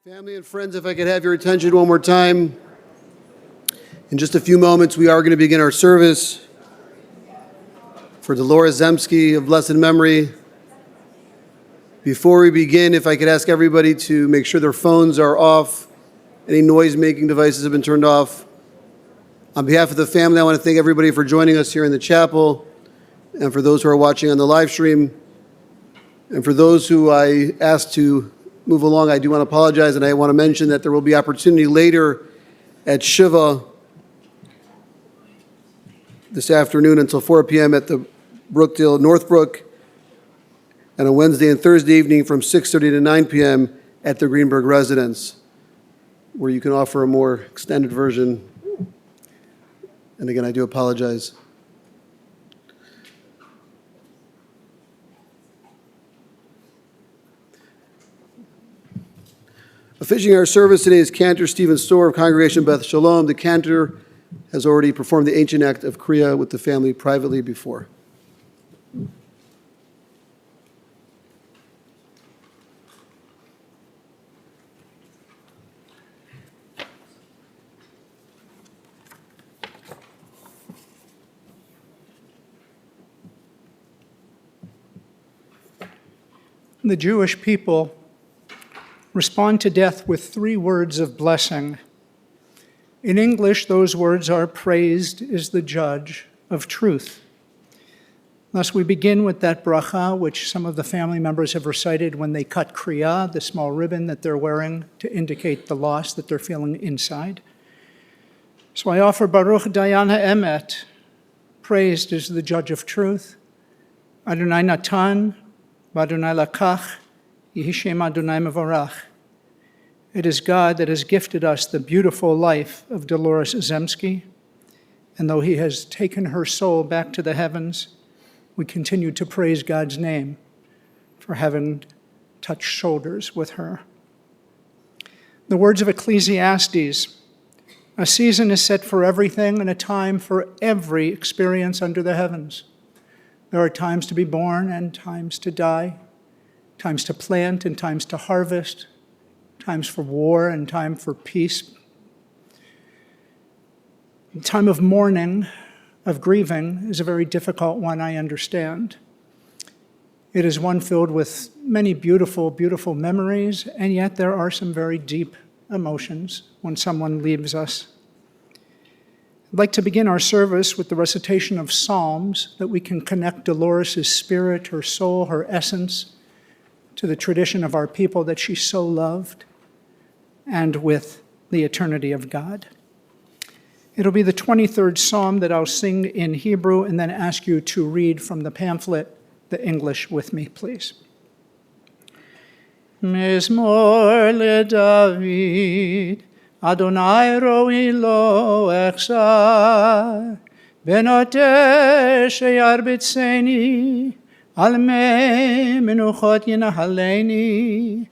Family and friends, if I could have your attention one more time. In just a few moments, we are going to begin our service for Delores Zemsky of blessed memory. Before we begin, if I could ask everybody to make sure their phones are off, any noise-making devices have been turned off. On behalf of the family, I want to thank everybody for joining us here in the chapel, and for those who are watching on the live stream, and for those who I asked to move along, I do want to apologize, and I want to mention that there will be opportunity later at Shiva this afternoon until 4 p.m. at the Brookdale Northbrook, and on Wednesday and Thursday evening from 6:30 to 9 p.m. at the Greenberg residence, where you can offer a more extended version. And again, I do apologize. Officiating our service today is Cantor Stephen Storr of Congregation Beth Shalom. The cantor has already performed the ancient act of Kriya with the family privately before. The Jewish people respond to death with 3 words of blessing. In English, those words are praised is the judge of truth. Thus, we begin with that bracha, which some of the family members have recited when they cut kriya, the small ribbon that they're wearing to indicate the loss that they're feeling inside. So I offer Baruch Dayan HaEmet, praised is the judge of truth. Adonai Natan, Adonai Lakach, Yehi Shem Adonai Mevorach. It is God that has gifted us the beautiful life of Delores Zemsky, and though he has taken her soul back to the heavens, we continue to praise God's name for having touched shoulders with her. The words of Ecclesiastes, a season is set for everything and a time for every experience under the heavens. There are times to be born and times to die, times to plant and times to harvest, times for war and time for peace. The time of mourning, of grieving, is a very difficult one, I understand. It is one filled with many beautiful, beautiful memories, and yet there are some very deep emotions when someone leaves us. I'd like to begin our service with the recitation of Psalms that we can connect Dolores' spirit, her soul, her essence to the tradition of our people that she so loved and with the eternity of God. It'll be the 23rd Psalm that I'll sing in Hebrew and then ask you to read from the pamphlet, the English, with me, please. Mizmor LeDavid, Adonai roi lo echsar, benoteh sheyarbitzeni, al mei menuchot yenahaleni,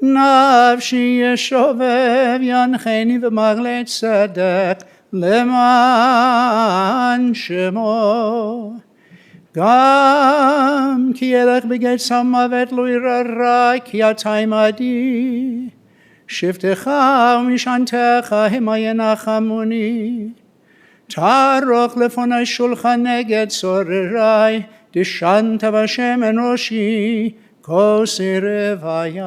nafshi yeshovev yancheni v'magle tzedek leman shemo. Gam ki elech beget samavet lo irarai ki atai madi. Shiftecha umishantecha himayenachamuni. Taroch lefonai shulchan neged sorerai. Dishanta v'Hashem enoshi kosirevaya.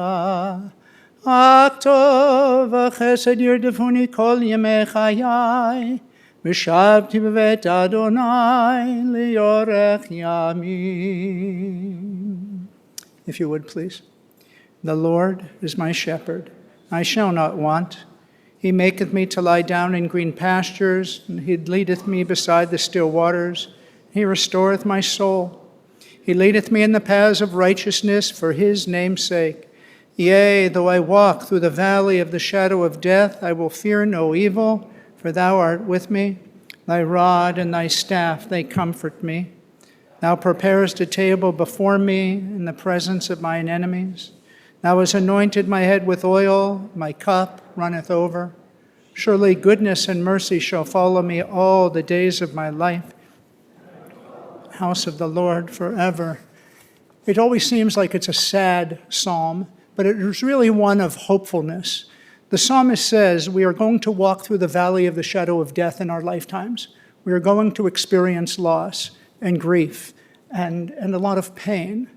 Aktov v'chesed yirdefuni kol yemei chayai. V'shavti b'vet Adonai liyorech yamim. If you would, please. The Lord is my shepherd. I shall not want. He maketh me to lie down in green pastures, and he leadeth me beside the still waters. He restoreth my soul. He leadeth me in the paths of righteousness for his name's sake. Yea, though I walk through the valley of the shadow of death, I will fear no evil, for thou art with me. Thy rod and thy staff, they comfort me. Thou preparest a table before me in the presence of mine enemies. Thou hast anointed my head with oil, my cup runneth over. Surely goodness and mercy shall follow me all the days of my life. House of the Lord forever. It always seems like it's a sad psalm, but it is really one of hopefulness. The psalmist says we are going to walk through the valley of the shadow of death in our lifetimes. We are going to experience loss and grief and a lot of pain.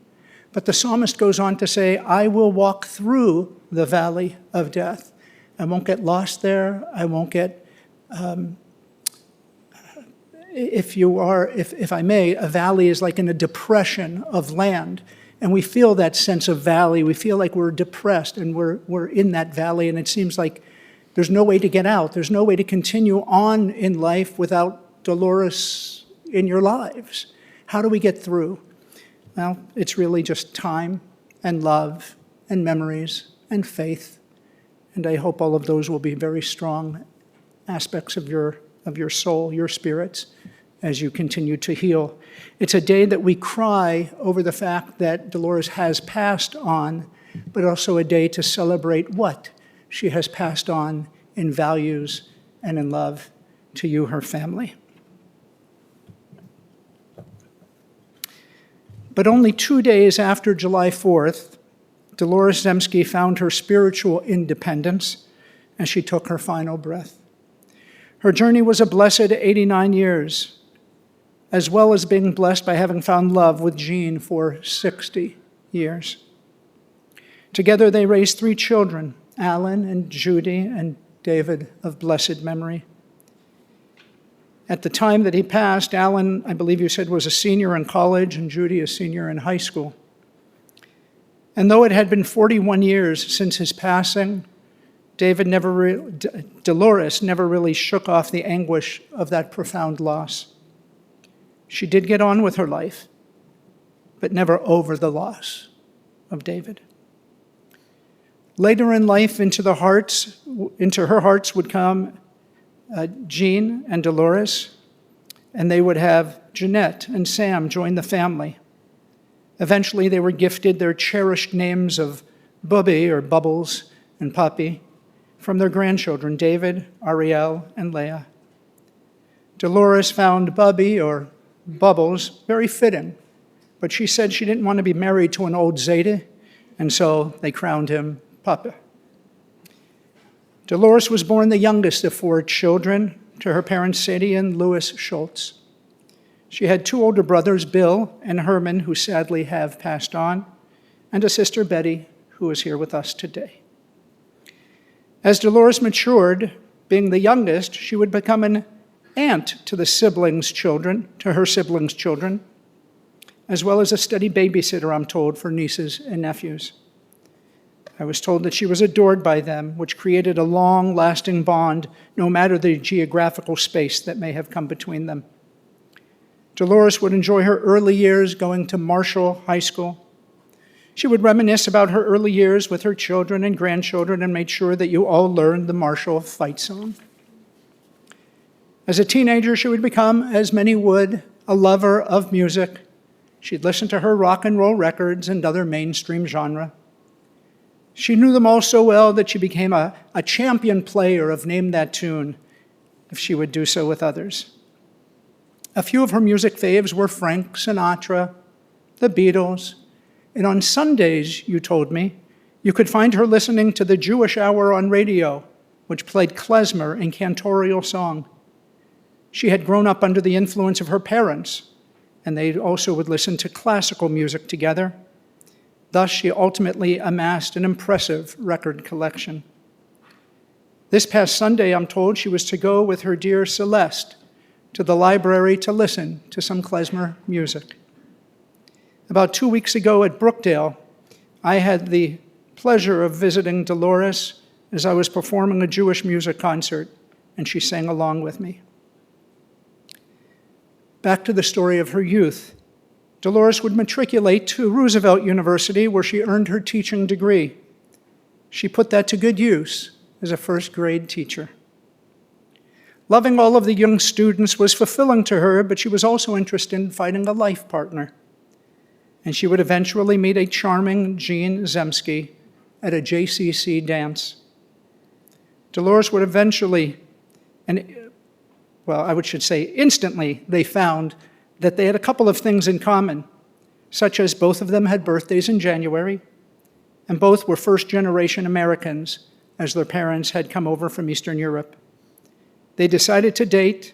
But the psalmist goes on to say, I will walk through the valley of death. I won't get lost there. I won't get, if I may, a valley is like in a depression of land. And we feel that sense of valley. We feel like we're depressed and we're in that valley, and it seems like there's no way to get out. There's no way to continue on in life without Dolores in your lives. How do we get through? Well, it's really just time and love and memories and faith. And I hope all of those will be very strong aspects of your soul, your spirits, as you continue to heal. It's a day that we cry over the fact that Dolores has passed on, but also a day to celebrate what she has passed on in values and in love to you, her family. But only 2 days after July 4th, Delores Zemsky found her spiritual independence as she took her final breath. Her journey was a blessed 89 years, as well as being blessed by having found love with Jean for 60 years. Together they raised 3 children, Alan and Judy and David of blessed memory. At the time that he passed, Alan, I believe you said, was a senior in college and Judy a senior in high school. And though it had been 41 years since his passing, Dolores never really shook off the anguish of that profound loss. She did get on with her life, but never over the loss of David. Later in life, into her hearts would come Jean and Dolores, and they would have Jeanette and Sam join the family. Eventually, they were gifted their cherished names of Bubby or Bubbles and Puppy from their grandchildren, David, Ariel, and Leah. Dolores found Bubby or Bubbles very fitting, but she said she didn't want to be married to an old Zeta, and so they crowned him Papa. Dolores was born the youngest of 4 children to her parents Sadie and Louis Schultz. She had 2 older brothers, Bill and Herman, who sadly have passed on, and a sister, Betty, who is here with us today. As Dolores matured, being the youngest, she would become an aunt to her siblings' children, as well as a steady babysitter, I'm told, for nieces and nephews. I was told that she was adored by them, which created a long-lasting bond, no matter the geographical space that may have come between them. Dolores would enjoy her early years going to Marshall High School. She would reminisce about her early years with her children and grandchildren and made sure that you all learned the Marshall fight song. As a teenager, she would become, as many would, a lover of music. She'd listen to her rock and roll records and other mainstream genre. She knew them all so well that she became a champion player of Name That Tune, if she would do so with others. A few of her music faves were Frank Sinatra, the Beatles, and on Sundays, you told me, you could find her listening to the Jewish Hour on radio, which played klezmer and cantorial song. She had grown up under the influence of her parents, and they also would listen to classical music together. Thus, she ultimately amassed an impressive record collection. This past Sunday, I'm told, she was to go with her dear Celeste to the library to listen to some klezmer music. About 2 weeks ago at Brookdale, I had the pleasure of visiting Dolores as I was performing a Jewish music concert, and she sang along with me. Back to the story of her youth. Dolores would matriculate to Roosevelt University, where she earned her teaching degree. She put that to good use as a first-grade teacher. Loving all of the young students was fulfilling to her, but she was also interested in finding a life partner. And she would eventually meet a charming Jean Zemsky at a JCC dance. Dolores would eventually, instantly, they found that they had a couple of things in common, such as both of them had birthdays in January, and both were first-generation Americans as their parents had come over from Eastern Europe. They decided to date,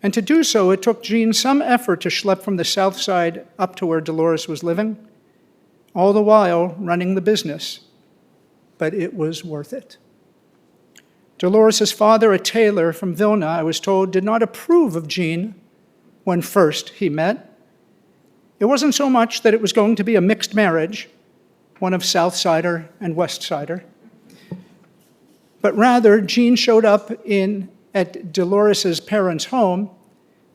and to do so, it took Jean some effort to schlep from the south side up to where Delores was living, all the while running the business. But it was worth it. Dolores' father, a tailor from Vilna, I was told, did not approve of Jean when first he met. It wasn't so much that it was going to be a mixed marriage, one of South Sider and West Sider, but rather Jean showed up at Dolores' parents' home,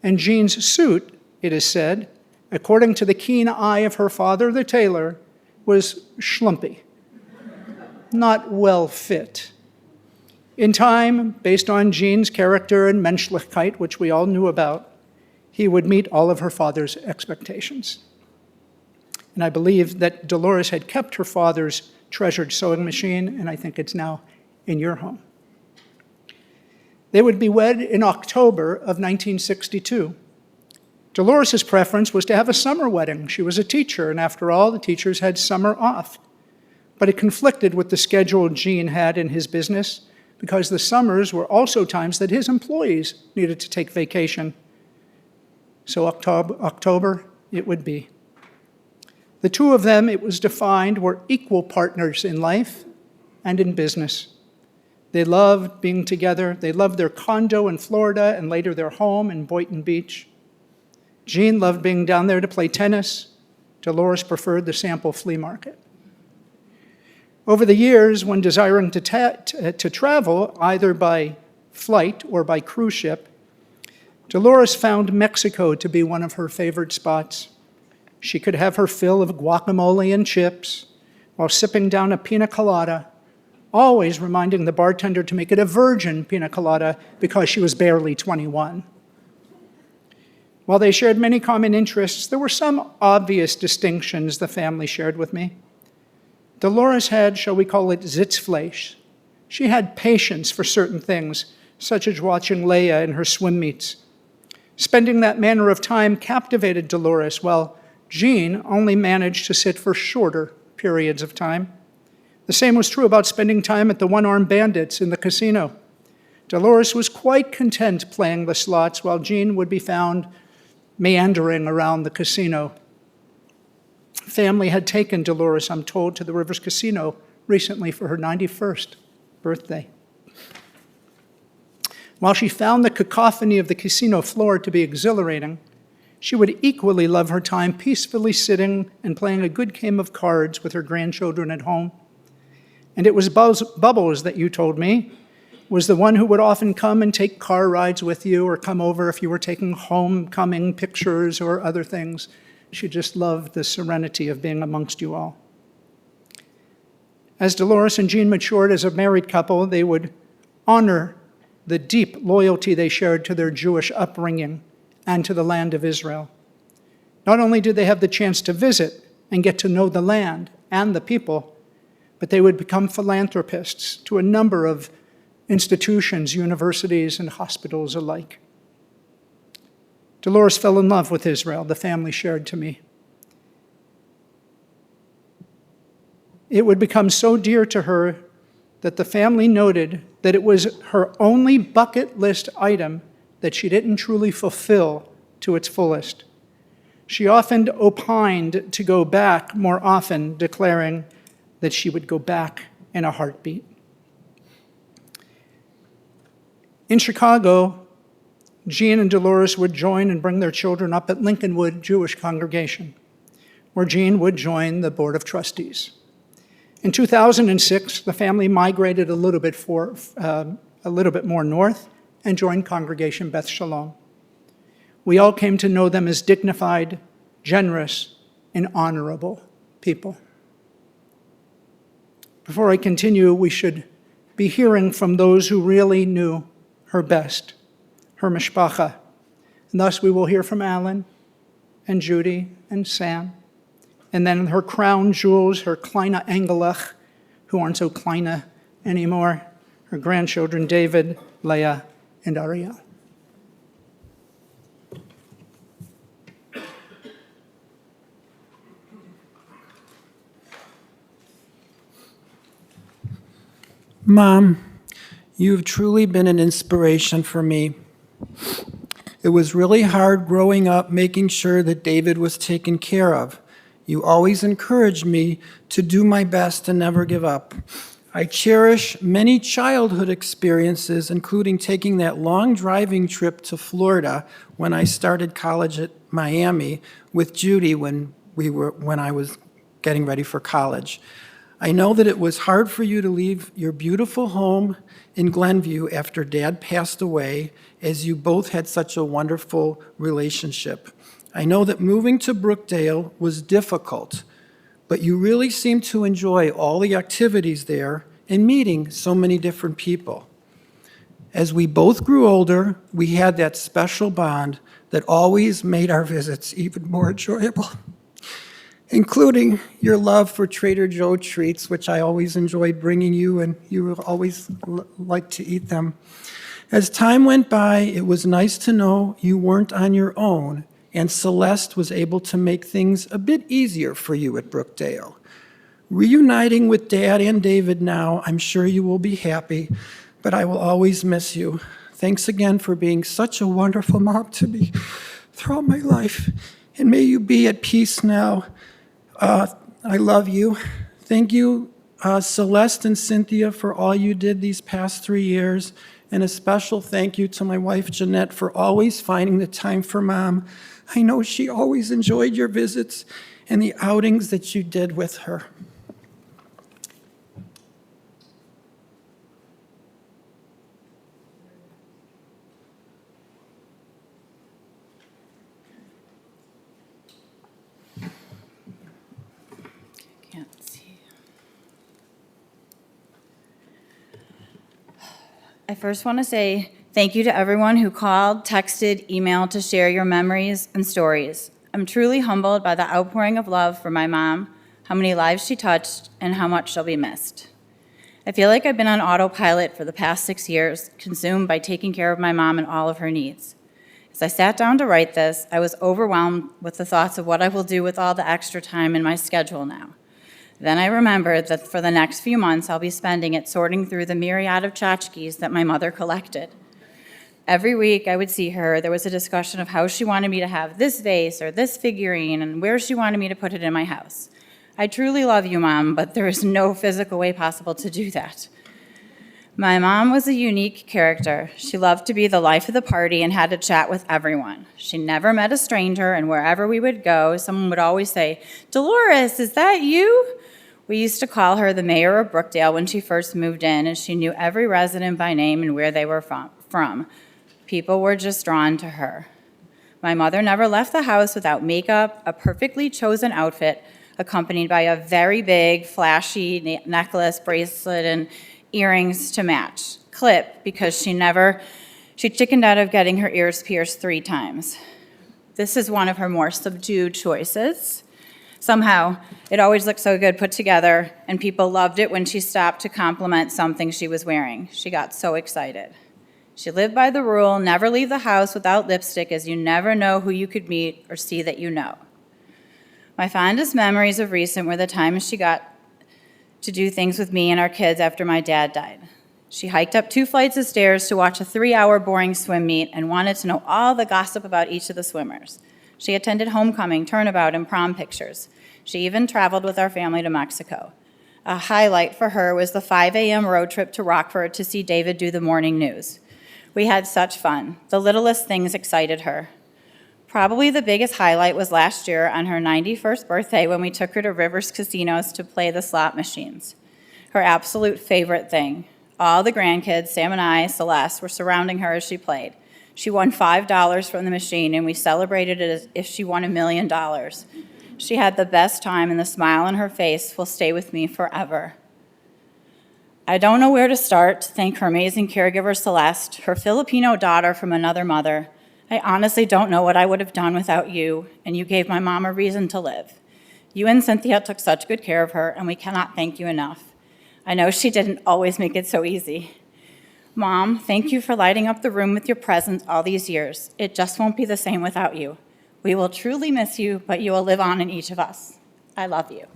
and Jean's suit, it is said, according to the keen eye of her father, the tailor, was schlumpy, not well fit. In time, based on Jean's character and Menschlichkeit, which we all knew about, he would meet all of her father's expectations. And I believe that Dolores had kept her father's treasured sewing machine, and I think it's now in your home. They would be wed in October of 1962. Dolores' preference was to have a summer wedding. She was a teacher, and after all, the teachers had summer off. But it conflicted with the schedule Jean had in his business, because the summers were also times that his employees needed to take vacation. So October it would be. The two of them, it was defined, were equal partners in life and in business. They loved being together. They loved their condo in Florida and later their home in Boynton Beach. Jean loved being down there to play tennis. Dolores preferred the sample flea market. Over the years, when desiring to travel, either by flight or by cruise ship, Dolores found Mexico to be one of her favorite spots. She could have her fill of guacamole and chips while sipping down a pina colada, always reminding the bartender to make it a virgin pina colada because she was barely 21. While they shared many common interests, there were some obvious distinctions the family shared with me. Dolores had, shall we call it, Sitzfleisch. She had patience for certain things, such as watching Leia in her swim meets. Spending that manner of time captivated Dolores, while Jean only managed to sit for shorter periods of time. The same was true about spending time at the one-armed bandits in the casino. Dolores was quite content playing the slots, while Jean would be found meandering around the casino. Family had taken Dolores, I'm told, to the Rivers Casino recently for her 91st birthday. While she found the cacophony of the casino floor to be exhilarating, she would equally love her time peacefully sitting and playing a good game of cards with her grandchildren at home. And it was Bubbles that you told me was the one who would often come and take car rides with you or come over if you were taking homecoming pictures or other things. She just loved the serenity of being amongst you all. As Dolores and Jean matured as a married couple, they would honor the deep loyalty they shared to their Jewish upbringing and to the land of Israel. Not only did they have the chance to visit and get to know the land and the people, but they would become philanthropists to a number of institutions, universities, and hospitals alike. Dolores fell in love with Israel, the family shared to me. It would become so dear to her that the family noted that it was her only bucket list item that she didn't truly fulfill to its fullest. She often opined to go back more often, declaring that she would go back in a heartbeat. In Chicago, Jean and Dolores would join and bring their children up at Lincolnwood Jewish Congregation, where Jean would join the Board of Trustees. In 2006, the family migrated a little bit more north and joined Congregation Beth Shalom. We all came to know them as dignified, generous, and honorable people. Before I continue, we should be hearing from those who really knew her best, her mishpacha. And thus we will hear from Alan and Judy and Sam, and then her crown jewels, her kleine Engelach, who aren't so kleine anymore, her grandchildren David, Leah, and Ariel. Mom, you've truly been an inspiration for me. It was really hard growing up making sure that David was taken care of. You always encouraged me to do my best and never give up. I cherish many childhood experiences, including taking that long driving trip to Florida when I started college at Miami with Judy when I was getting ready for college. I know that it was hard for you to leave your beautiful home in Glenview after Dad passed away, as you both had such a wonderful relationship. I know that moving to Brookdale was difficult, but you really seemed to enjoy all the activities there and meeting so many different people. As we both grew older, we had that special bond that always made our visits even more enjoyable, including your love for Trader Joe treats, which I always enjoyed bringing you, and you always liked to eat them. As time went by, it was nice to know you weren't on your own, and Celeste was able to make things a bit easier for you at Brookdale. Reuniting with Dad and David now, I'm sure you will be happy, but I will always miss you. Thanks again for being such a wonderful mom to me throughout my life, and may you be at peace now. I love you. Thank you, Celeste and Cynthia, for all you did these past 3 years, and a special thank you to my wife, Jeanette, for always finding the time for Mom. I know she always enjoyed your visits and the outings that you did with her. Can't see. I first want to say thank you to everyone who called, texted, emailed to share your memories and stories. I'm truly humbled by the outpouring of love for my mom, how many lives she touched, and how much she'll be missed. I feel like I've been on autopilot for the past 6 years, consumed by taking care of my mom and all of her needs. As I sat down to write this, I was overwhelmed with the thoughts of what I will do with all the extra time in my schedule now. Then I remembered that for the next few months, I'll be spending it sorting through the myriad of tchotchkes that my mother collected. Every week I would see her, there was a discussion of how she wanted me to have this vase or this figurine and where she wanted me to put it in my house. I truly love you, Mom, but there is no physical way possible to do that. My mom was a unique character. She loved to be the life of the party and had to chat with everyone. She never met a stranger, and wherever we would go, someone would always say, "Delores, is that you?" We used to call her the mayor of Brookdale when she first moved in, and she knew every resident by name and where they were from. People were just drawn to her. My mother never left the house without makeup, a perfectly chosen outfit, accompanied by a very big, flashy necklace, bracelet, and earrings to match. Clip, because she chickened out of getting her ears pierced 3 times. This is one of her more subdued choices. Somehow, it always looked so good put together, and people loved it when she stopped to compliment something she was wearing. She got so excited. She lived by the rule, never leave the house without lipstick, as you never know who you could meet or see that you know. My fondest memories of recent were the times she got to do things with me and our kids after my dad died. She hiked up 2 flights of stairs to watch a 3-hour boring swim meet and wanted to know all the gossip about each of the swimmers. She attended homecoming, turnabout, and prom pictures. She even traveled with our family to Mexico. A highlight for her was the 5 a.m. road trip to Rockford to see David do the morning news. We had such fun. The littlest things excited her. Probably the biggest highlight was last year on her 91st birthday when we took her to Rivers Casinos to play the slot machines. Her absolute favorite thing. All the grandkids, Sam and I, Celeste, were surrounding her as she played. She won $5 from the machine, and we celebrated it as if she won $1 million. She had the best time, and the smile on her face will stay with me forever. I don't know where to start to thank her amazing caregiver, Celeste, her Filipino daughter from another mother. I honestly don't know what I would have done without you, and you gave my mom a reason to live. You and Cynthia took such good care of her, and we cannot thank you enough. I know she didn't always make it so easy. Mom, thank you for lighting up the room with your presence all these years. It just won't be the same without you. We will truly miss you, but you will live on in each of us. I love you.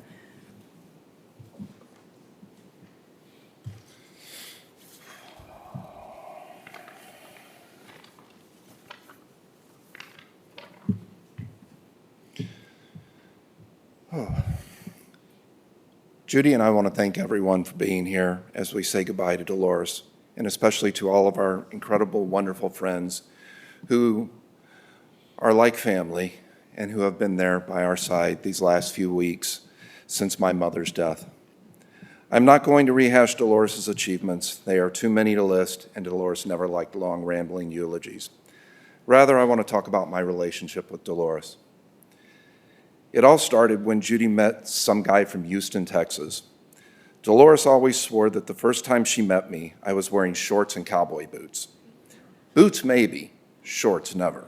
Judy and I want to thank everyone for being here as we say goodbye to Delores, and especially to all of our incredible, wonderful friends who are like family and who have been there by our side these last few weeks since my mother's death. I'm not going to rehash Dolores' achievements. They are too many to list, and Delores never liked long, rambling eulogies. Rather, I want to talk about my relationship with Delores. It all started when Judy met some guy from Houston, Texas. Delores always swore that the first time she met me, I was wearing shorts and cowboy boots. Boots maybe, shorts never.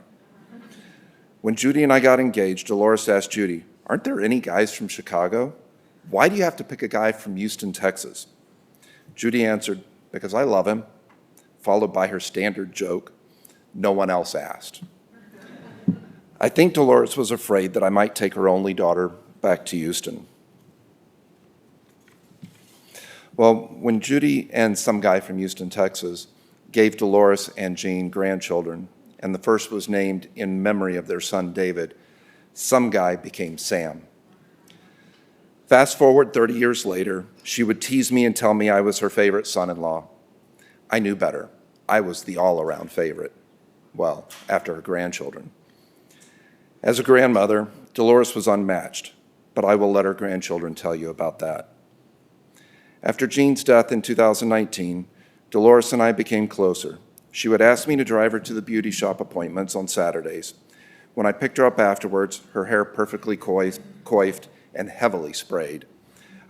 When Judy and I got engaged, Delores asked Judy, "Aren't there any guys from Chicago? Why do you have to pick a guy from Houston, Texas?" Judy answered, "Because I love him," followed by her standard joke, "No one else asked." I think Delores was afraid that I might take her only daughter back to Houston. Well, when Judy and some guy from Houston, Texas, gave Delores and Jean grandchildren, and the first was named in memory of their son David, some guy became Sam. Fast forward 30 years later, she would tease me and tell me I was her favorite son-in-law. I knew better. I was the all-around favorite. Well, after her grandchildren. As a grandmother, Delores was unmatched, but I will let her grandchildren tell you about that. After Jean's death in 2019, Delores and I became closer. She would ask me to drive her to the beauty shop appointments on Saturdays. When I picked her up afterwards, her hair perfectly coiffed and heavily sprayed.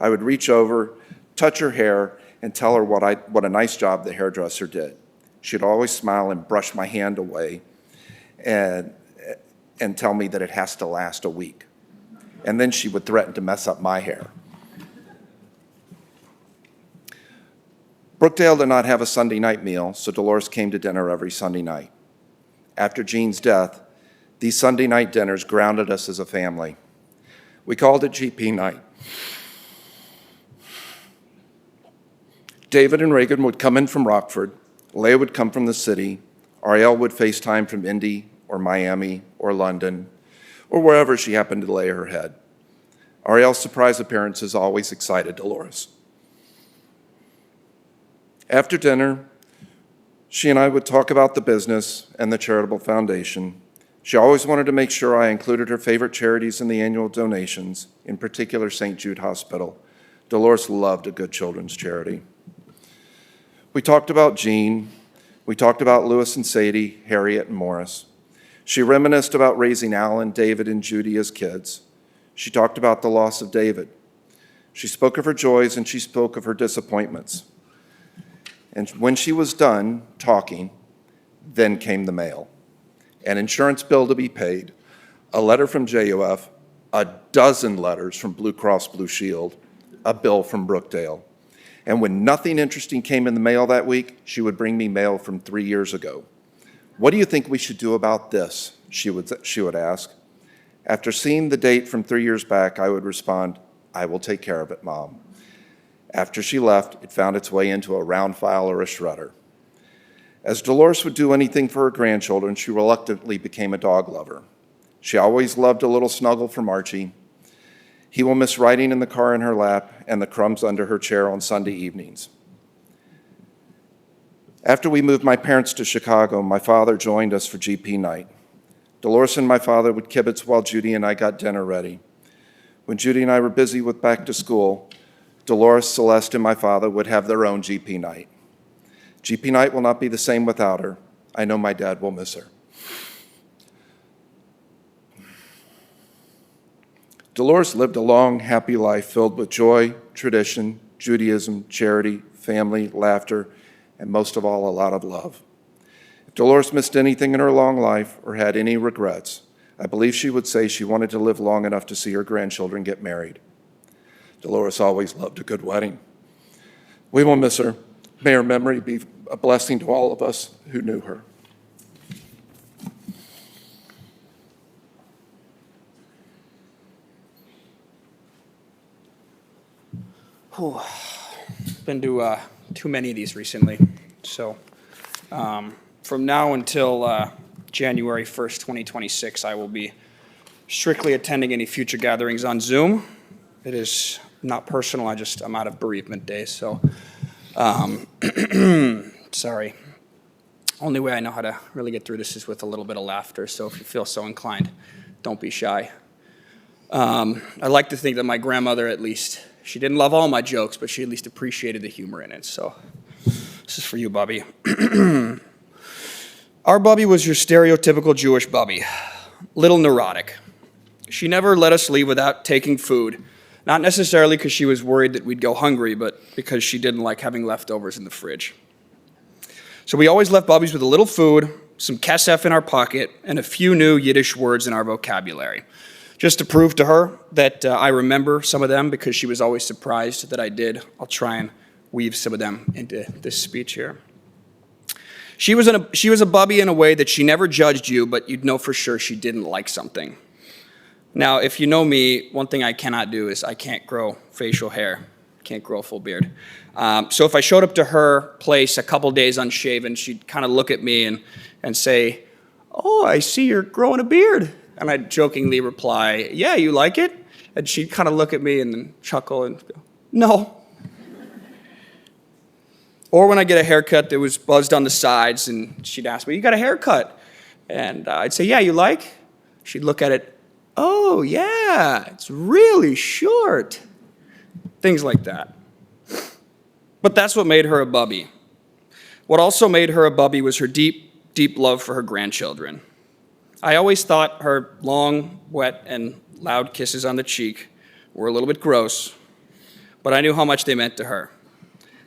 I would reach over, touch her hair, and tell her what a nice job the hairdresser did. She'd always smile and brush my hand away and tell me that it has to last a week. And then she would threaten to mess up my hair. Brookdale did not have a Sunday night meal, so Delores came to dinner every Sunday night. After Jean's death, these Sunday night dinners grounded us as a family. We called it GP night. David and Reagan would come in from Rockford, Leah would come from the city, Ariel would FaceTime from Indy or Miami or London or wherever she happened to lay her head. Ariel's surprise appearances always excited Delores. After dinner, she and I would talk about the business and the charitable foundation. She always wanted to make sure I included her favorite charities in the annual donations, in particular St. Jude Hospital. Delores loved a good children's charity. We talked about Jean. We talked about Louis and Sadie, Harriet and Morris. She reminisced about raising Alan, David, and Judy as kids. She talked about the loss of David. She spoke of her joys and she spoke of her disappointments. And when she was done talking, then came the mail. An insurance bill to be paid, a letter from JUF, a dozen letters from Blue Cross Blue Shield, a bill from Brookdale. And when nothing interesting came in the mail that week, she would bring me mail from 3 years ago. "What do you think we should do about this?" she would ask. After seeing the date from 3 years back, I would respond, "I will take care of it, Mom." After she left, it found its way into a round file or a shredder. As Delores would do anything for her grandchildren, she reluctantly became a dog lover. She always loved a little snuggle from Archie. He will miss riding in the car in her lap and the crumbs under her chair on Sunday evenings. After we moved my parents to Chicago, my father joined us for GP night. Delores and my father would kibitz while Judy and I got dinner ready. When Judy and I were busy with back to school, Delores, Celeste, and my father would have their own GP night. GP night will not be the same without her. I know my dad will miss her. Delores lived a long, happy life filled with joy, tradition, Judaism, charity, family, laughter, and most of all, a lot of love. If Delores missed anything in her long life or had any regrets, I believe she would say she wanted to live long enough to see her grandchildren get married. Delores always loved a good wedding. We will miss her. May her memory be a blessing to all of us who knew her. Been to too many of these recently. So from now until January 1st, 2026, I will be strictly attending any future gatherings on Zoom. It is not personal, I'm out of bereavement days, so, sorry. Only way I know how to really get through this is with a little bit of laughter, so if you feel so inclined, don't be shy. I like to think that my grandmother, at least, she didn't love all my jokes, but she at least appreciated the humor in it, so this is for you, Bubby. Our Bubby was your stereotypical Jewish Bubby, little neurotic. She never let us leave without taking food, not necessarily because she was worried that we'd go hungry, but because she didn't like having leftovers in the fridge. So we always left Bubbies with a little food, some kesef in our pocket, and a few new Yiddish words in our vocabulary, just to prove to her that I remember some of them because she was always surprised that I did. I'll try and weave some of them into this speech here. She was a Bubby in a way that she never judged you, but you'd know for sure she didn't like something. Now, if you know me, one thing I cannot do is I can't grow facial hair, can't grow a full beard. So if I showed up to her place a couple days unshaven, she'd kind of look at me and say, "Oh, I see you're growing a beard." And I'd jokingly reply, "Yeah, you like it?" And she'd kind of look at me and then chuckle and go, "No." Or when I get a haircut that was buzzed on the sides, and she'd ask me, "You got a haircut?" And I'd say, "Yeah, you like?" She'd look at it, "Oh, yeah, it's really short." Things like that. But that's what made her a Bubby. What also made her a Bubby was her deep, deep love for her grandchildren. I always thought her long, wet, and loud kisses on the cheek were a little bit gross, but I knew how much they meant to her.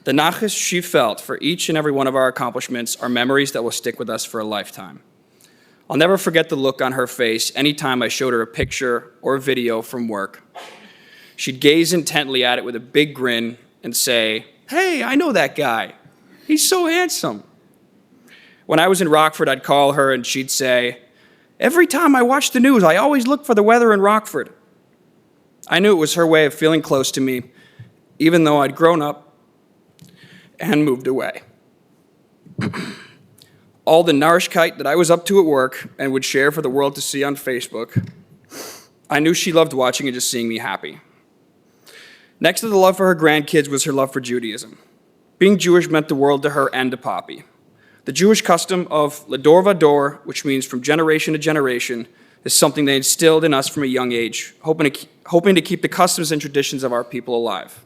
The nachas she felt for each and every one of our accomplishments are memories that will stick with us for a lifetime. I'll never forget the look on her face anytime I showed her a picture or a video from work. She'd gaze intently at it with a big grin and say, "Hey, I know that guy. He's so handsome." When I was in Rockford, I'd call her and she'd say, "Every time I watch the news, I always look for the weather in Rockford." I knew it was her way of feeling close to me, even though I'd grown up and moved away. All the Narishkeit that I was up to at work and would share for the world to see on Facebook, I knew she loved watching and just seeing me happy. Next to the love for her grandkids was her love for Judaism. Being Jewish meant the world to her and to Poppy. The Jewish custom of Lador Vador, which means from generation to generation, is something they instilled in us from a young age, hoping to keep the customs and traditions of our people alive.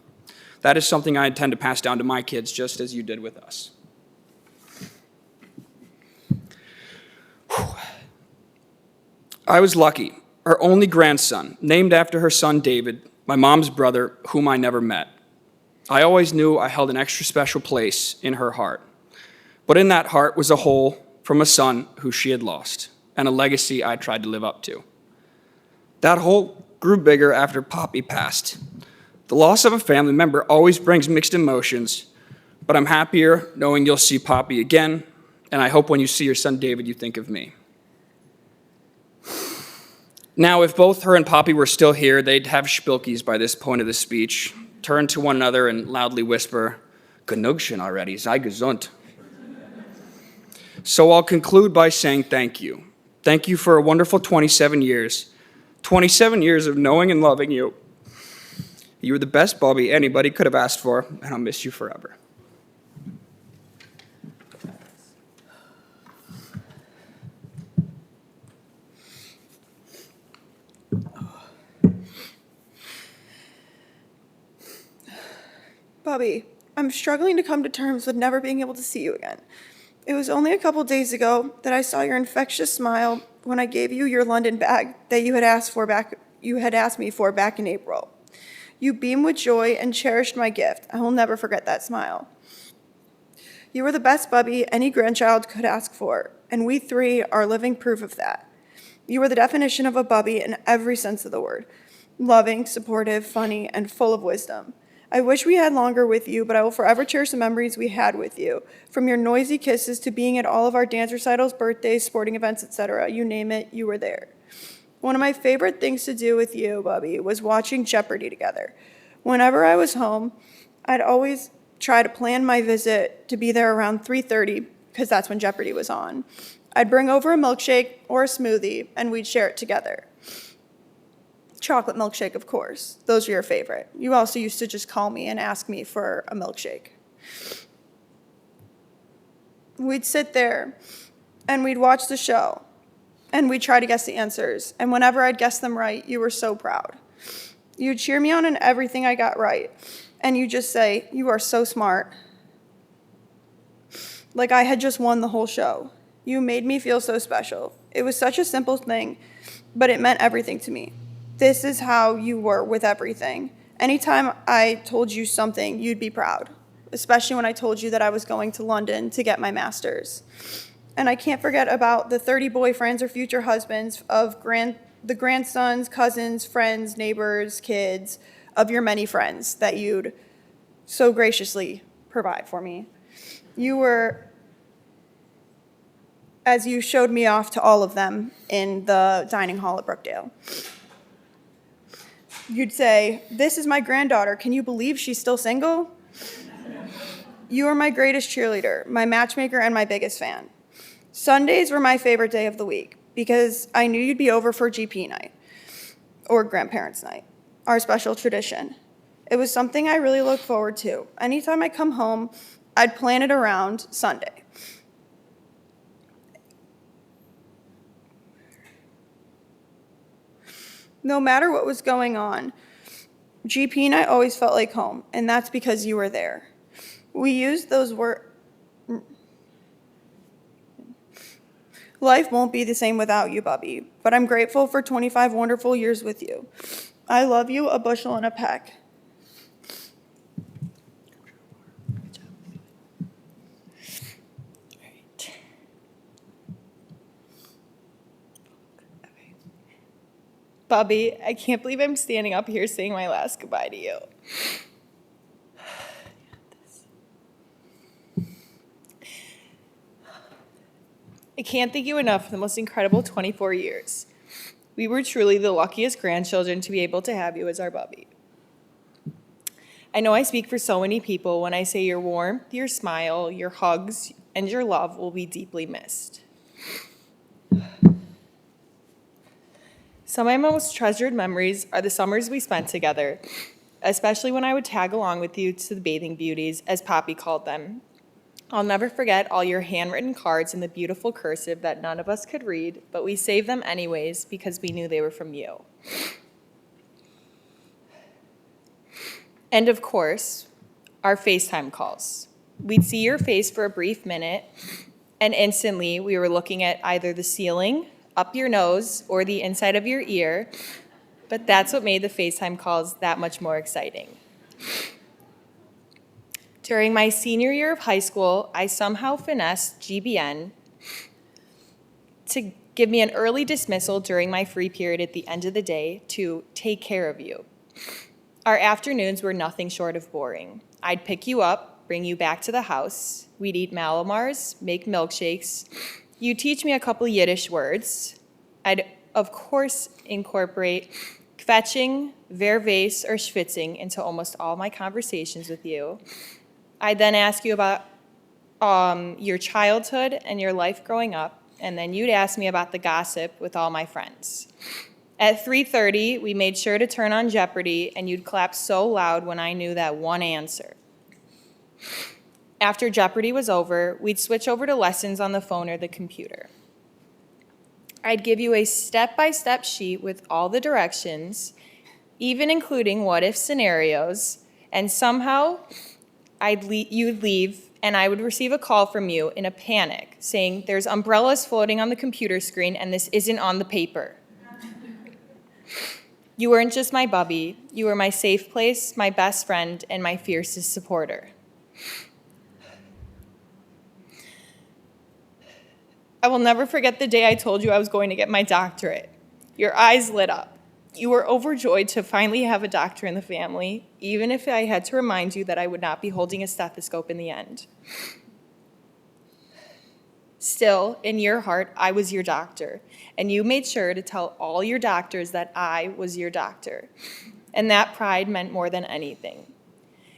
That is something I intend to pass down to my kids, just as you did with us. I was lucky. Her only grandson, named after her son David, my mom's brother, whom I never met. I always knew I held an extra special place in her heart. But in that heart was a hole from a son who she had lost, and a legacy I tried to live up to. That hole grew bigger after Poppy passed. The loss of a family member always brings mixed emotions, but I'm happier knowing you'll see Poppy again, and I hope when you see your son David, you think of me. Now, if both her and Poppy were still here, they'd have spilkies by this point of the speech, turn to one another and loudly whisper, "Genug already, sei gesund." So I'll conclude by saying thank you. Thank you for a wonderful 27 years. 27 years of knowing and loving you. You were the best Bubby anybody could have asked for, and I'll miss you forever. Bubby, I'm struggling to come to terms with never being able to see you again. It was only a couple days ago that I saw your infectious smile when I gave you your London bag that you had asked me for back in April. You beamed with joy and cherished my gift. I will never forget that smile. You were the best Bubby any grandchild could ask for, and we three are living proof of that. You were the definition of a Bubby in every sense of the word. Loving, supportive, funny, and full of wisdom. I wish we had longer with you, but I will forever cherish the memories we had with you. From your noisy kisses to being at all of our dance recitals, birthdays, sporting events, etc. You name it, you were there. One of my favorite things to do with you, Bubby, was watching Jeopardy together. Whenever I was home, I'd always try to plan my visit to be there around 3:30, because that's when Jeopardy was on. I'd bring over a milkshake or a smoothie, and we'd share it together. Chocolate milkshake, of course. Those are your favorite. You also used to just call me and ask me for a milkshake. We'd sit there and we'd watch the show and we'd try to guess the answers. And whenever I'd guess them right, you were so proud. You'd cheer me on in everything I got right. And you'd just say, "You are so smart." Like I had just won the whole show. You made me feel so special. It was such a simple thing, but it meant everything to me. This is how you were with everything. Anytime I told you something, you'd be proud, especially when I told you that I was going to London to get my master's. And I can't forget about the 30 boyfriends or future husbands of the grandsons, cousins, friends, neighbors, kids of your many friends that you'd so graciously provide for me. You were, as you showed me off to all of them in the dining hall at Brookdale. You'd say, "This is my granddaughter. Can you believe she's still single?" You were my greatest cheerleader, my matchmaker, and my biggest fan. Sundays were my favorite day of the week because I knew you'd be over for GP night or grandparents' night, our special tradition. It was something I really looked forward to. Anytime I come home, I'd plan it around Sunday. No matter what was going on, GP night always felt like home, and that's because you were there. We used those words. Life won't be the same without you, Bubby, but I'm grateful for 25 wonderful years with you. I love you a bushel and a peck. Bubby, I can't believe I'm standing up here saying my last goodbye to you. I can't thank you enough for the most incredible 24 years. We were truly the luckiest grandchildren to be able to have you as our Bubby. I know I speak for so many people when I say your warmth, your smile, your hugs, and your love will be deeply missed. Some of my most treasured memories are the summers we spent together, especially when I would tag along with you to the bathing beauties, as Poppy called them. I'll never forget all your handwritten cards in the beautiful cursive that none of us could read, but we saved them anyways because we knew they were from you. And of course, our FaceTime calls. We'd see your face for a brief minute, and instantly we were looking at either the ceiling, up your nose, or the inside of your ear, but that's what made the FaceTime calls that much more exciting. During my senior year of high school, I somehow finessed GBN to give me an early dismissal during my free period at the end of the day to take care of you. Our afternoons were nothing short of boring. I'd pick you up, bring you back to the house. We'd eat Malamars, make milkshakes. You'd teach me a couple Yiddish words. I'd, of course, incorporate kvetching, verwees, or schwitzing into almost all my conversations with you. I'd then ask you about your childhood and your life growing up, and then you'd ask me about the gossip with all my friends. At 3:30, we made sure to turn on Jeopardy, and you'd clap so loud when I knew that one answer. After Jeopardy was over, we'd switch over to lessons on the phone or the computer. I'd give you a step-by-step sheet with all the directions, even including what-if scenarios, and somehow you'd leave, and I would receive a call from you in a panic saying, "There's umbrellas floating on the computer screen, and this isn't on the paper." You weren't just my Bubby. You were my safe place, my best friend, and my fiercest supporter. I will never forget the day I told you I was going to get my doctorate. Your eyes lit up. You were overjoyed to finally have a doctor in the family, even if I had to remind you that I would not be holding a stethoscope in the end. Still, in your heart, I was your doctor, and you made sure to tell all your doctors that I was your doctor. And that pride meant more than anything.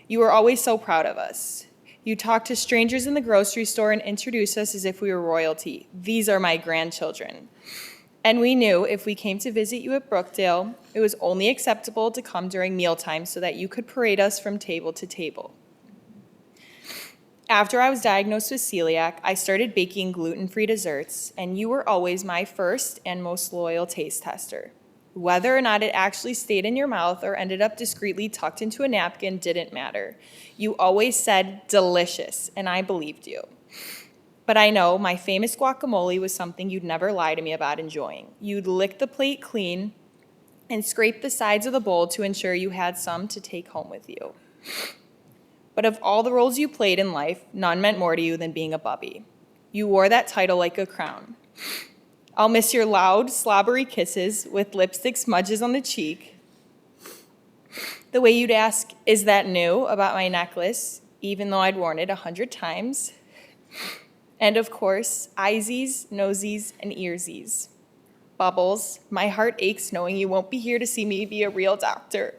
You were always so proud of us. You talked to strangers in the grocery store and introduced us as if we were royalty. These are my grandchildren. And we knew if we came to visit you at Brookdale, it was only acceptable to come during mealtime so that you could parade us from table to table. After I was diagnosed with celiac, I started baking gluten-free desserts, and you were always my first and most loyal taste tester. Whether or not it actually stayed in your mouth or ended up discreetly tucked into a napkin didn't matter. You always said delicious, and I believed you. But I know my famous guacamole was something you'd never lie to me about enjoying. You'd lick the plate clean and scrape the sides of the bowl to ensure you had some to take home with you. But of all the roles you played in life, none meant more to you than being a bubby. You wore that title like a crown. I'll miss your loud, slobbery kisses with lipstick smudges on the cheek. The way you'd ask, "Is that new?" about my necklace, even though I'd worn it 100 times. And of course, eyesies, nosies, and earsies. Bubbles, my heart aches knowing you won't be here to see me be a real doctor.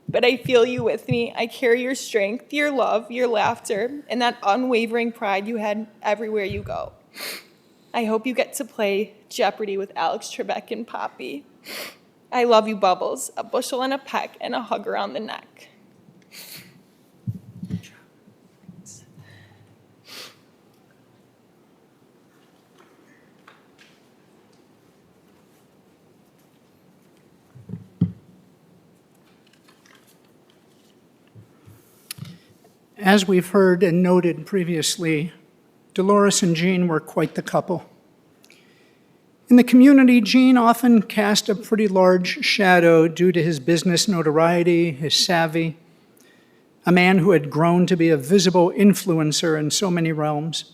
But I feel you with me. I carry your strength, your love, your laughter, and that unwavering pride you had everywhere you go. I hope you get to play Jeopardy with Alex Trebek and Poppy. I love you, Bubbles. A bushel and a peck and a hug around the neck. As we've heard and noted previously, Delores and Jean were quite the couple. In the community, Jean often cast a pretty large shadow due to his business notoriety, his savvy, a man who had grown to be a visible influencer in so many realms.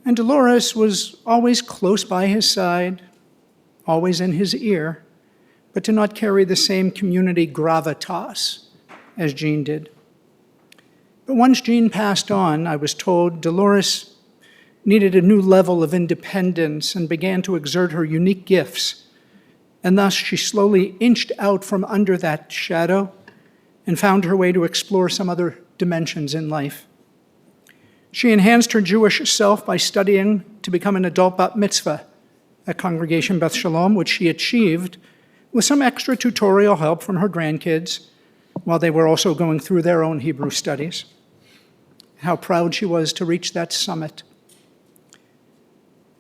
And Delores was always close by his side, always in his ear, but did not carry the same community gravitas as Jean did. But once Jean passed on, I was told Delores needed a new level of independence and began to exert her unique gifts. And thus she slowly inched out from under that shadow and found her way to explore some other dimensions in life. She enhanced her Jewish self by studying to become an adult bat mitzvah at Congregation Beth Shalom, which she achieved with some extra tutorial help from her grandkids while they were also going through their own Hebrew studies. How proud she was to reach that summit.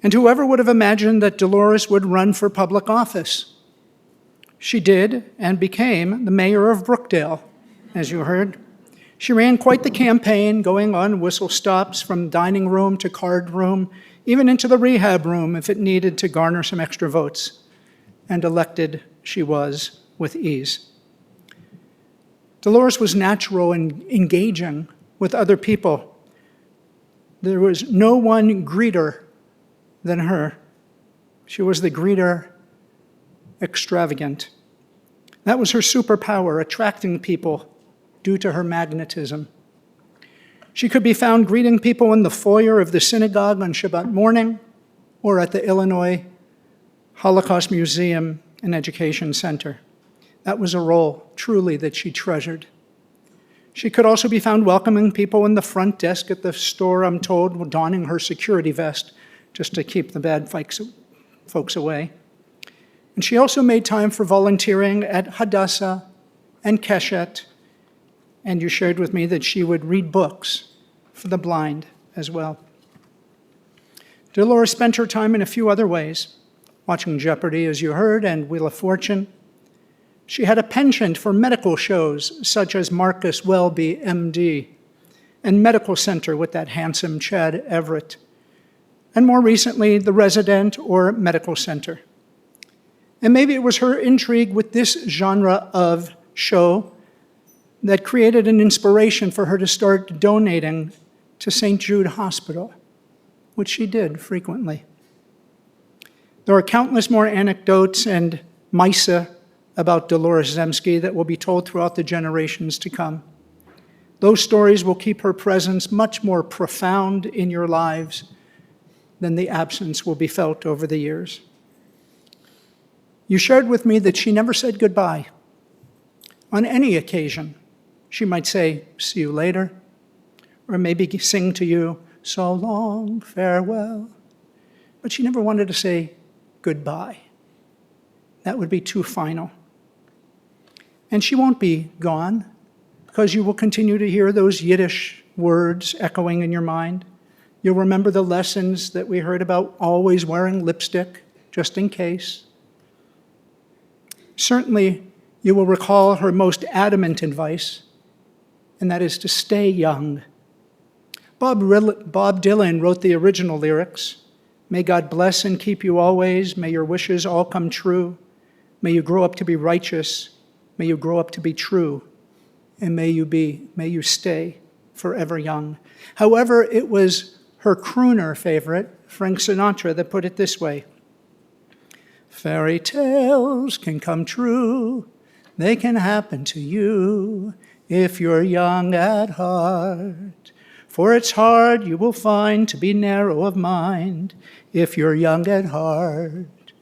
And whoever would have imagined that Delores would run for public office? She did, and became the mayor of Brookdale, as you heard. She ran quite the campaign, going on whistle stops from dining room to card room, even into the rehab room if it needed to garner some extra votes. And elected she was with ease. Delores was natural and engaging with other people. There was no one greeter than her. She was the greeter extravagant. That was her superpower, attracting people due to her magnetism. She could be found greeting people in the foyer of the synagogue on Shabbat morning or at the Illinois Holocaust Museum and Education Center. That was a role, truly, that she treasured. She could also be found welcoming people in the front desk at the store, I'm told, donning her security vest just to keep the bad folks away. And she also made time for volunteering at Hadassah and Keshet, and you shared with me that she would read books for the blind as well. Delores spent her time in a few other ways, watching Jeopardy, as you heard, and Wheel of Fortune. She had a penchant for medical shows, such as Marcus Welby, MD, and Medical Center with that handsome Chad Everett, and more recently, The Resident or Medical Center. And maybe it was her intrigue with this genre of show that created an inspiration for her to start donating to St. Jude Hospital, which she did frequently. There are countless more anecdotes and Misa about Delores Zemsky that will be told throughout the generations to come. Those stories will keep her presence much more profound in your lives than the absence will be felt over the years. You shared with me that she never said goodbye. On any occasion, she might say, "See you later," or maybe sing to you, "So long, farewell." But she never wanted to say goodbye. That would be too final. And she won't be gone, because you will continue to hear those Yiddish words echoing in your mind. You'll remember the lessons that we heard about always wearing lipstick, just in case. Certainly, you will recall her most adamant advice, and that is to stay young. Bob Dylan wrote the original lyrics. May God bless and keep you always. May your wishes all come true. May you grow up to be righteous. May you grow up to be true. And may you stay forever young. However, it was her crooner favorite, Frank Sinatra, that put it this way. Fairy tales can come true. They can happen to you if you're young at heart. For it's hard, you will find, to be narrow of mind if you're young at heart.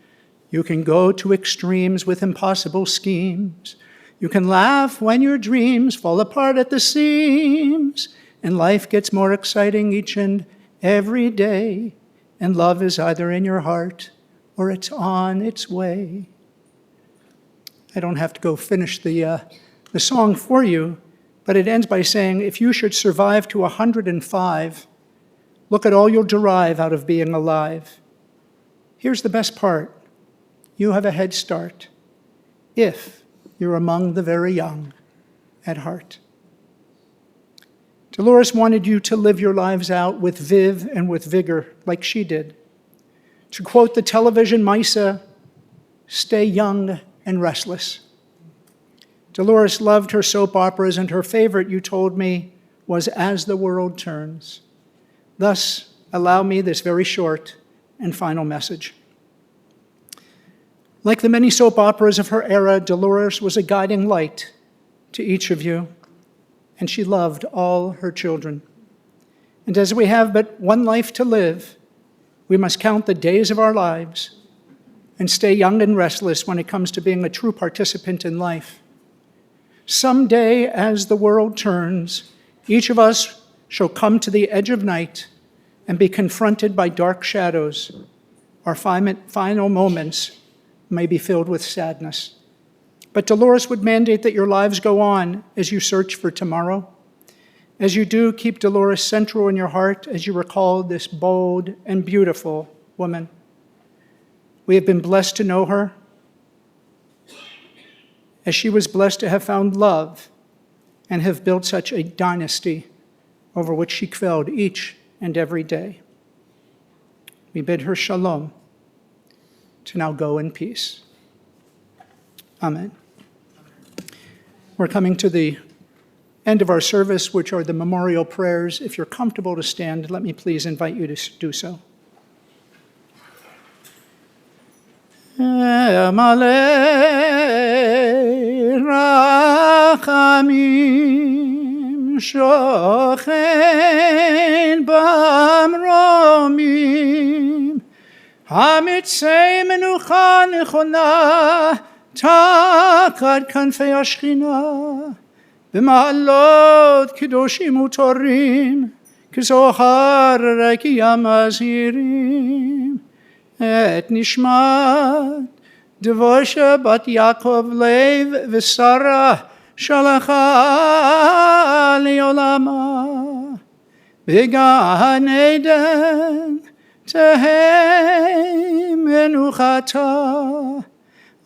You can go to extremes with impossible schemes. You can laugh when your dreams fall apart at the seams, and life gets more exciting each and every day, and love is either in your heart or it's on its way. I don't have to go finish the song for you, but it ends by saying, if you should survive to 105, look at all you'll derive out of being alive. Here's the best part. You have a head start if you're among the very young at heart. Delores wanted you to live your lives out with viv and with vigor, like she did. To quote the television Misa, stay young and restless. Delores loved her soap operas, and her favorite, you told me, was As the World Turns. Thus, allow me this very short and final message. Like the many soap operas of her era, Delores was a guiding light to each of you, and she loved all her children. And as we have but one life to live, we must count the days of our lives and stay young and restless when it comes to being a true participant in life. Someday, as the world turns, each of us shall come to the edge of night and be confronted by dark shadows. Our final moments may be filled with sadness. But Delores would mandate that your lives go on as you search for tomorrow. As you do, keep Delores central in your heart as you recall this bold and beautiful woman. We have been blessed to know her, as she was blessed to have found love and have built such a dynasty over which she quelled each and every day. We bid her shalom, to now go in peace. Amen. We're coming to the end of our service, which are the memorial prayers. If you're comfortable to stand, let me please invite you to do so. Rachamim shochen b'amromim hamitzei menucha nechona tachat kanfei hashchina b'ma'alot kedoshim utorim k'zohar rekiyam azhirim et nishmat Devosha bat Yaakov Lev v'Sara shalacha li'olama b'gan Eden tehei menuchata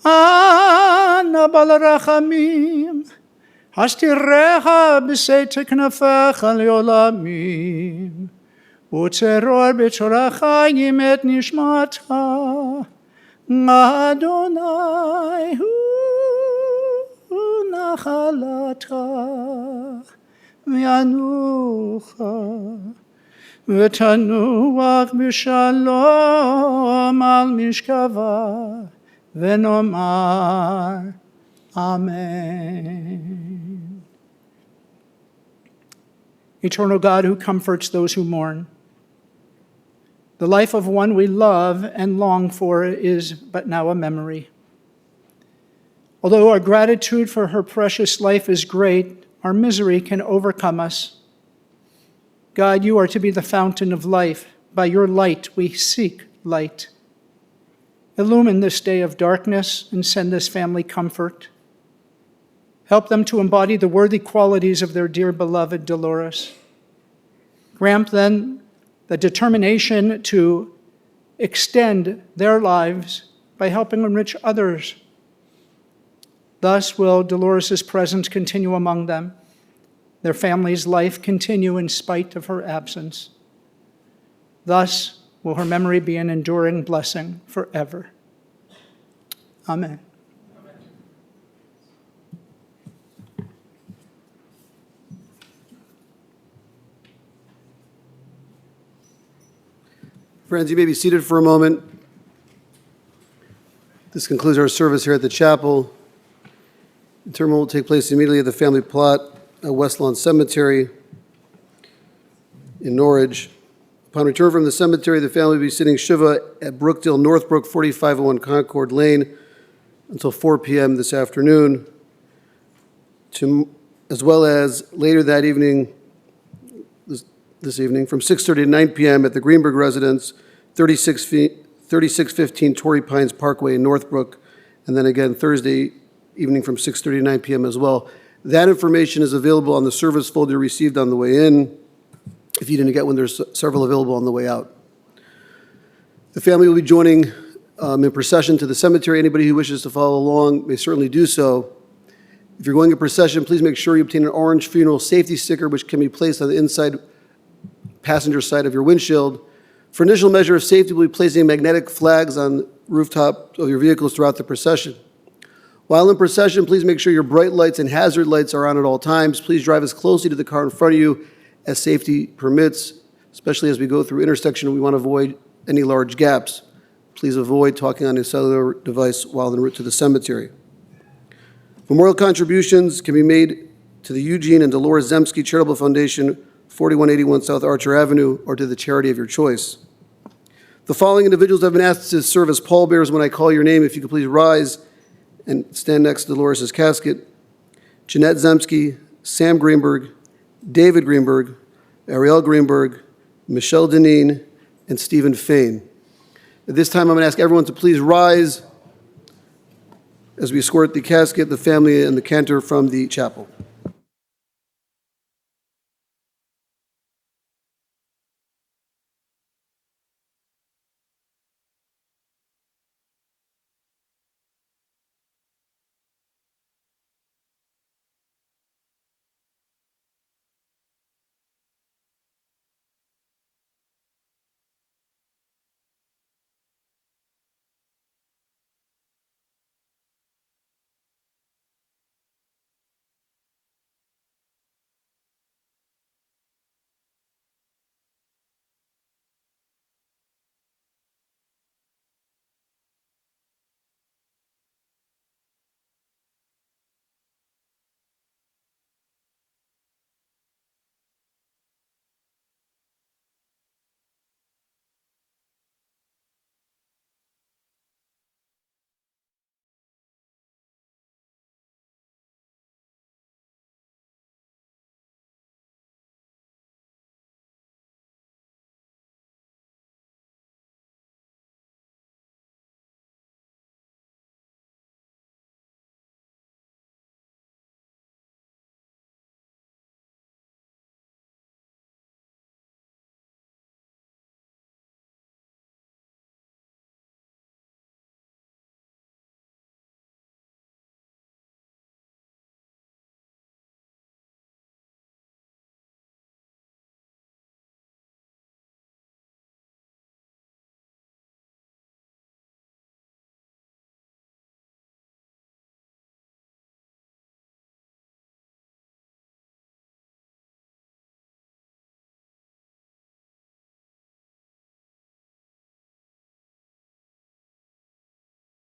ana bal rachamim hastirecha b'seit knafecha li'olamim utzeror b'tzorachayim et nishmata Adonai hu nachalata v'yanucha v'tanuach b'shalom al mishkava v'nomar Amen. Eternal God, who comforts those who mourn, the life of one we love and long for is but now a memory. Although our gratitude for her precious life is great, our misery can overcome us. God, you are to be the fountain of life. By your light we seek light. Illumine this day of darkness and send this family comfort. Help them to embody the worthy qualities of their dear beloved Delores. Grant them the determination to extend their lives by helping enrich others. Thus will Dolores' presence continue among them, their family's life continue in spite of her absence. Thus will her memory be an enduring blessing forever. Amen. Friends, you may be seated for a moment. This concludes our service here at the chapel. Interment will take place immediately at the family plot at West Lawn Cemetery in Norwich. Upon return from the cemetery, the family will be sitting Shiva at Brookdale, Northbrook, 4501 Concord Lane until 4 p.m. this afternoon, as well as later that evening, this evening, from 6:30 to 9 p.m. at the Greenberg residence, 3615 Torrey Pines Parkway in Northbrook, and then again Thursday evening from 6:30 to 9 p.m. as well. That information is available on the service folder you received on the way in. If you didn't get one, there's several available on the way out. The family will be joining in procession to the cemetery. Anybody who wishes to follow along may certainly do so. If you're going in procession, please make sure you obtain an orange funeral safety sticker, which can be placed on the inside passenger side of your windshield. For initial measure of safety, we'll be placing magnetic flags on rooftop of your vehicles throughout the procession. While in procession, please make sure your bright lights and hazard lights are on at all times. Please drive as closely to the car in front of you as safety permits, especially as we go through intersection. We want to avoid any large gaps. Please avoid talking on a cellular device while en route to the cemetery. Memorial contributions can be made to the Eugene and Delores Zemsky Charitable Foundation, 4181 South Archer Avenue, or to the charity of your choice. The following individuals have been asked to serve as pallbearers when I call your name. If you could please rise and stand next to Dolores' casket. Jeanette Zemsky, Sam Greenberg, David Greenberg, Ariel Greenberg, Michelle Deneen, and Stephen Fain. At this time, I'm going to ask everyone to please rise as we escort the casket, the family, and the cantor from the chapel.